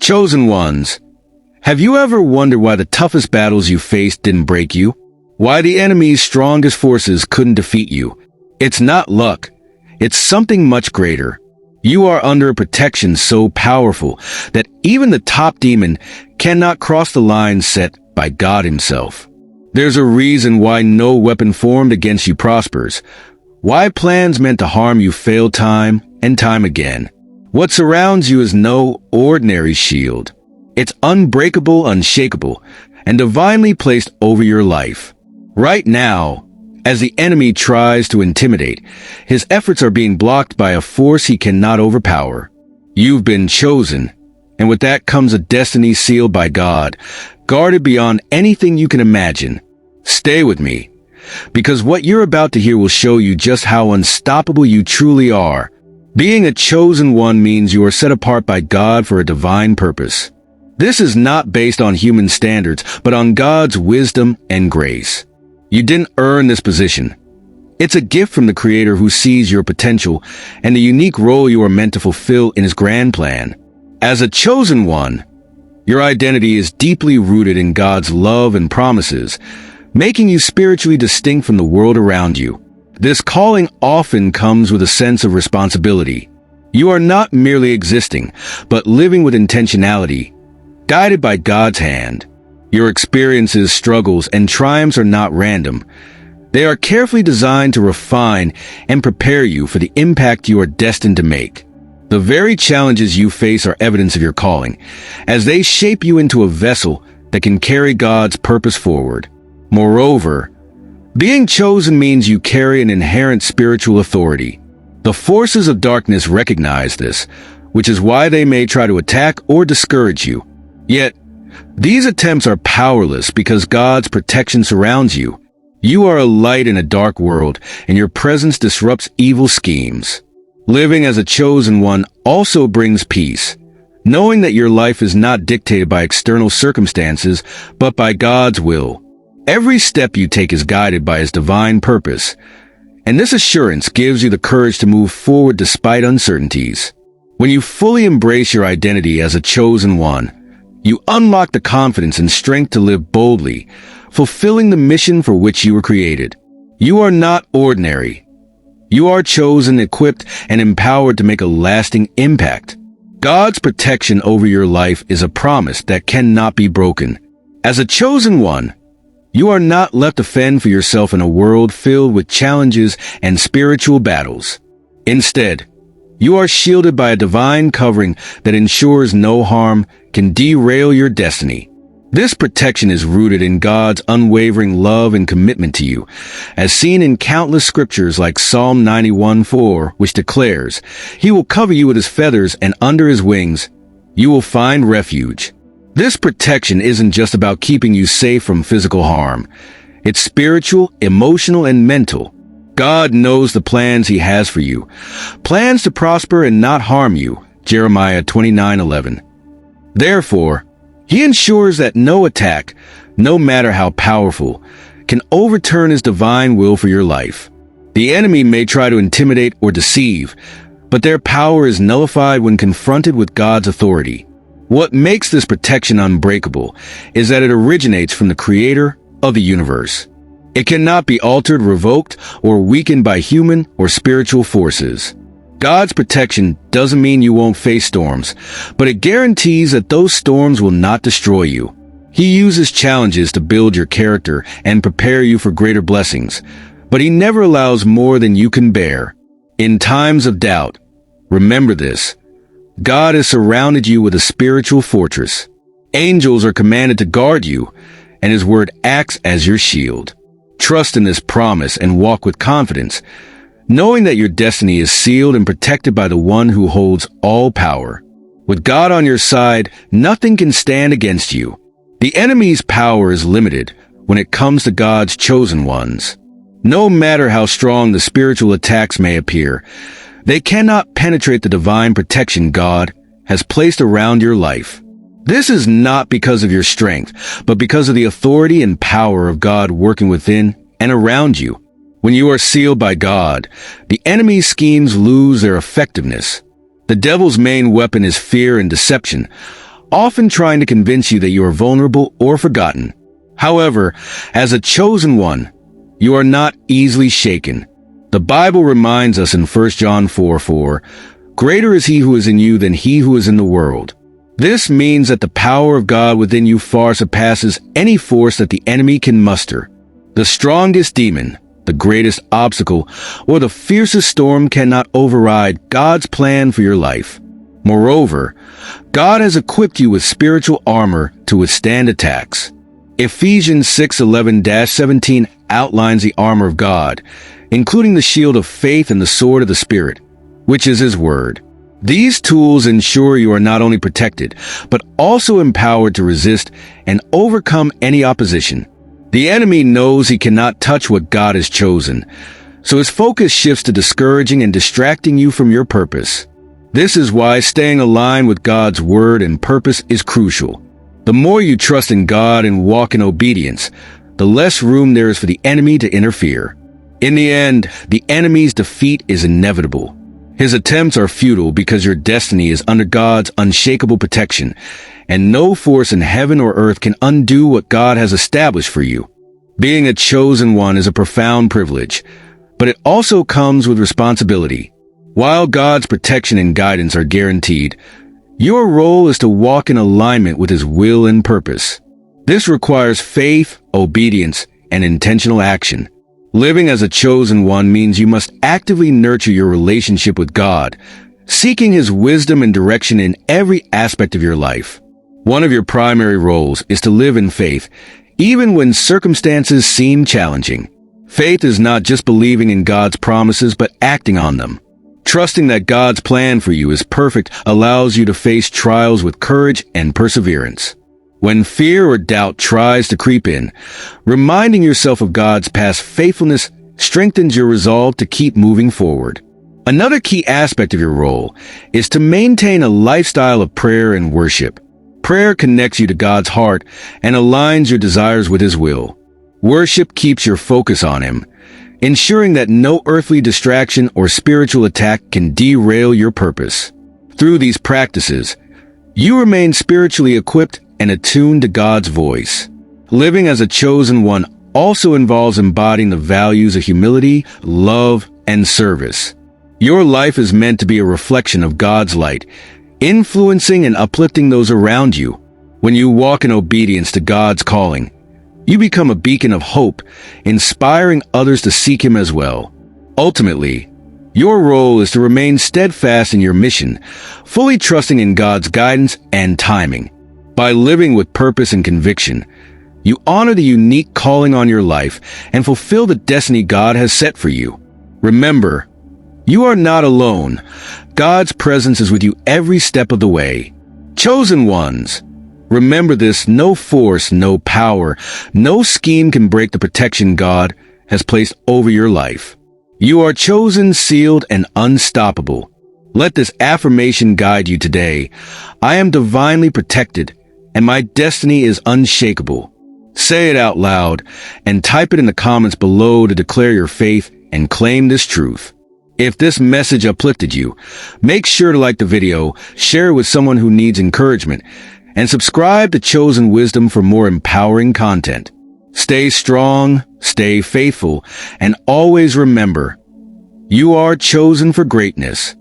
Chosen ones, have you ever wondered why the toughest battles you faced didn't break you? Why the enemy's strongest forces couldn't defeat you? It's not luck. It's something much greater. You are under a protection so powerful that even the top demon cannot cross the line set by God himself. There's a reason why no weapon formed against you prospers. Why plans meant to harm you fail time and time again. What surrounds you is no ordinary shield. It's unbreakable, unshakable, and divinely placed over your life. Right now, as the enemy tries to intimidate, his efforts are being blocked by a force he cannot overpower. You've been chosen, and with that comes a destiny sealed by God, guarded beyond anything you can imagine. Stay with me, because what you're about to hear will show you just how unstoppable you truly are. Being a chosen one means you are set apart by God for a divine purpose. This is not based on human standards, but on God's wisdom and grace. You didn't earn this position. It's a gift from the Creator who sees your potential and the unique role you are meant to fulfill in His grand plan. As a chosen one, your identity is deeply rooted in God's love and promises, making you spiritually distinct from the world around you. This calling often comes with a sense of responsibility. You are not merely existing, but living with intentionality, guided by God's hand. Your experiences, struggles, and triumphs are not random. They are carefully designed to refine and prepare you for the impact you are destined to make. The very challenges you face are evidence of your calling, as they shape you into a vessel that can carry God's purpose forward. Moreover, being chosen means you carry an inherent spiritual authority. The forces of darkness recognize this, which is why they may try to attack or discourage you. Yet, these attempts are powerless because God's protection surrounds you. You are a light in a dark world, and your presence disrupts evil schemes. Living as a chosen one also brings peace, knowing that your life is not dictated by external circumstances, but by God's will. Every step you take is guided by His divine purpose, and this assurance gives you the courage to move forward despite uncertainties. When you fully embrace your identity as a chosen one, you unlock the confidence and strength to live boldly, fulfilling the mission for which you were created. You are not ordinary. You are chosen, equipped, and empowered to make a lasting impact. God's protection over your life is a promise that cannot be broken. As a chosen one, you are not left to fend for yourself in a world filled with challenges and spiritual battles. Instead, you are shielded by a divine covering that ensures no harm can derail your destiny. This protection is rooted in God's unwavering love and commitment to you, as seen in countless scriptures like Psalm 91:4, which declares, "He will cover you with His feathers, and under His wings you will find refuge." This protection isn't just about keeping you safe from physical harm. It's spiritual, emotional, and mental. God knows the plans He has for you. Plans to prosper and not harm you. Jeremiah 29:11. Therefore, He ensures that no attack, no matter how powerful, can overturn His divine will for your life. The enemy may try to intimidate or deceive, but their power is nullified when confronted with God's authority. What makes this protection unbreakable is that it originates from the Creator of the universe. It cannot be altered, revoked, or weakened by human or spiritual forces. God's protection doesn't mean you won't face storms, but it guarantees that those storms will not destroy you. He uses challenges to build your character and prepare you for greater blessings, but He never allows more than you can bear. In times of doubt, remember this: God has surrounded you with a spiritual fortress. Angels are commanded to guard you, and His word acts as your shield. Trust in this promise and walk with confidence, knowing that your destiny is sealed and protected by the one who holds all power. With God on your side, nothing can stand against you. The enemy's power is limited when it comes to God's chosen ones. No matter how strong the spiritual attacks may appear, they cannot penetrate the divine protection God has placed around your life. This is not because of your strength, but because of the authority and power of God working within and around you. When you are sealed by God, the enemy's schemes lose their effectiveness. The devil's main weapon is fear and deception, often trying to convince you that you are vulnerable or forgotten. However, as a chosen one, you are not easily shaken. The Bible reminds us in 1 John 4:4, "Greater is he who is in you than he who is in the world." This means that the power of God within you far surpasses any force that the enemy can muster. The strongest demon, the greatest obstacle, or the fiercest storm cannot override God's plan for your life. Moreover, God has equipped you with spiritual armor to withstand attacks. Ephesians 6:11-17 outlines the armor of God, including the shield of faith and the sword of the Spirit, which is His Word. These tools ensure you are not only protected, but also empowered to resist and overcome any opposition. The enemy knows he cannot touch what God has chosen, so his focus shifts to discouraging and distracting you from your purpose. This is why staying aligned with God's Word and purpose is crucial. The more you trust in God and walk in obedience, the less room there is for the enemy to interfere. In the end, the enemy's defeat is inevitable. His attempts are futile because your destiny is under God's unshakable protection, and no force in heaven or earth can undo what God has established for you. Being a chosen one is a profound privilege, but it also comes with responsibility. While God's protection and guidance are guaranteed, your role is to walk in alignment with His will and purpose. This requires faith, obedience, and intentional action. Living as a chosen one means you must actively nurture your relationship with God, seeking His wisdom and direction in every aspect of your life. One of your primary roles is to live in faith, even when circumstances seem challenging. Faith is not just believing in God's promises, but acting on them. Trusting that God's plan for you is perfect allows you to face trials with courage and perseverance. When fear or doubt tries to creep in, reminding yourself of God's past faithfulness strengthens your resolve to keep moving forward. Another key aspect of your role is to maintain a lifestyle of prayer and worship. Prayer connects you to God's heart and aligns your desires with His will. Worship keeps your focus on Him, ensuring that no earthly distraction or spiritual attack can derail your purpose. Through these practices, you remain spiritually equipped and attuned to God's voice. Living as a chosen one also involves embodying the values of humility, love, and service. Your life is meant to be a reflection of God's light, influencing and uplifting those around you. When you walk in obedience to God's calling, you become a beacon of hope, inspiring others to seek Him as well. Ultimately, your role is to remain steadfast in your mission, fully trusting in God's guidance and timing. By living with purpose and conviction, you honor the unique calling on your life and fulfill the destiny God has set for you. Remember, you are not alone. God's presence is with you every step of the way. Chosen ones, remember this: no force, no power, no scheme can break the protection God has placed over your life. You are chosen, sealed, and unstoppable. Let this affirmation guide you today. I am divinely protected, and my destiny is unshakable. Say it out loud and type it in the comments below to declare your faith and claim this truth. If this message uplifted you, make sure to like the video, share it with someone who needs encouragement, and subscribe to Chosen Wisdom for more empowering content. Stay strong, stay faithful, and always remember, you are chosen for greatness.